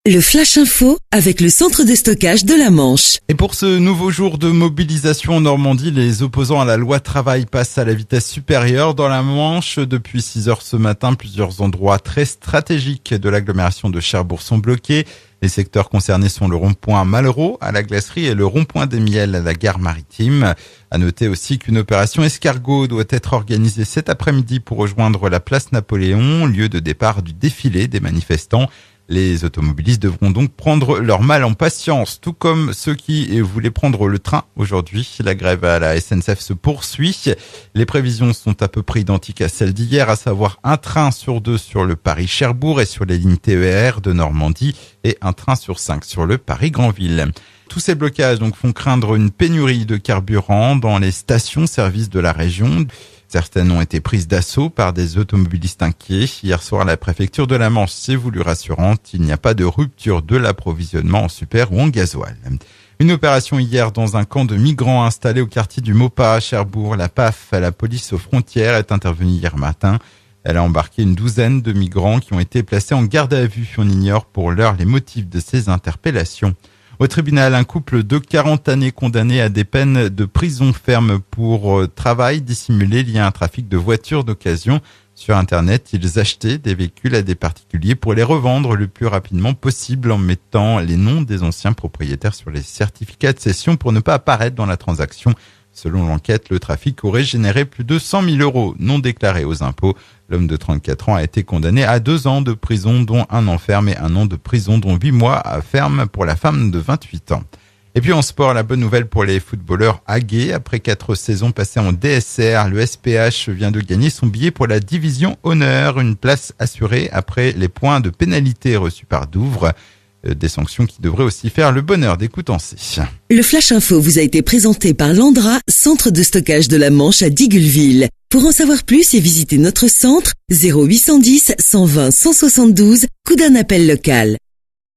Le Flash Info avec le centre de stockage de la Manche. Et pour ce nouveau jour de mobilisation en Normandie, les opposants à la loi travail passent à la vitesse supérieure dans la Manche. Depuis 6 heures ce matin, plusieurs endroits très stratégiques de l'agglomération de Cherbourg sont bloqués. Les secteurs concernés sont le rond-point Malraux à la glacerie et le rond-point des Miels à la gare maritime. À noter aussi qu'une opération escargot doit être organisée cet après-midi pour rejoindre la place Napoléon, lieu de départ du défilé des manifestants. Les automobilistes devront donc prendre leur mal en patience, tout comme ceux qui voulaient prendre le train aujourd'hui. La grève à la SNCF se poursuit. Les prévisions sont à peu près identiques à celles d'hier, à savoir un train sur 2 sur le Paris-Cherbourg et sur les lignes TER de Normandie et un train sur 5 sur le Paris-Granville. Tous ces blocages donc font craindre une pénurie de carburant dans les stations-service de la région. Certaines ont été prises d'assaut par des automobilistes inquiets. Hier soir, la préfecture de la Manche s'est voulue rassurante. Il n'y a pas de rupture de l'approvisionnement en super ou en gasoil. Une opération hier dans un camp de migrants installé au quartier du Maupas à Cherbourg. La PAF, la police aux frontières, est intervenue hier matin. Elle a embarqué une douzaine de migrants qui ont été placés en garde à vue. On ignore pour l'heure les motifs de ces interpellations. Au tribunal, un couple de 40 années condamné à des peines de prison ferme pour travail dissimulé lié à un trafic de voitures d'occasion. Sur Internet, ils achetaient des véhicules à des particuliers pour les revendre le plus rapidement possible en mettant les noms des anciens propriétaires sur les certificats de cession pour ne pas apparaître dans la transaction. Selon l'enquête, le trafic aurait généré plus de 100 000 € non déclarés aux impôts. L'homme de 34 ans a été condamné à 2 ans de prison, dont 1 an ferme et 1 an de prison, dont 8 mois à ferme pour la femme de 28 ans. Et puis en sport, la bonne nouvelle pour les footballeurs aguets. Après 4 saisons passées en DSR, le SPH vient de gagner son billet pour la division honneur, une place assurée après les points de pénalité reçus par Douvres. Des sanctions qui devraient aussi faire le bonheur des Coutançais. Le Flash Info vous a été présenté par Landra, centre de stockage de la Manche à Digueulville. Pour en savoir plus et visiter notre centre, 0810 120 172, coup d'un appel local.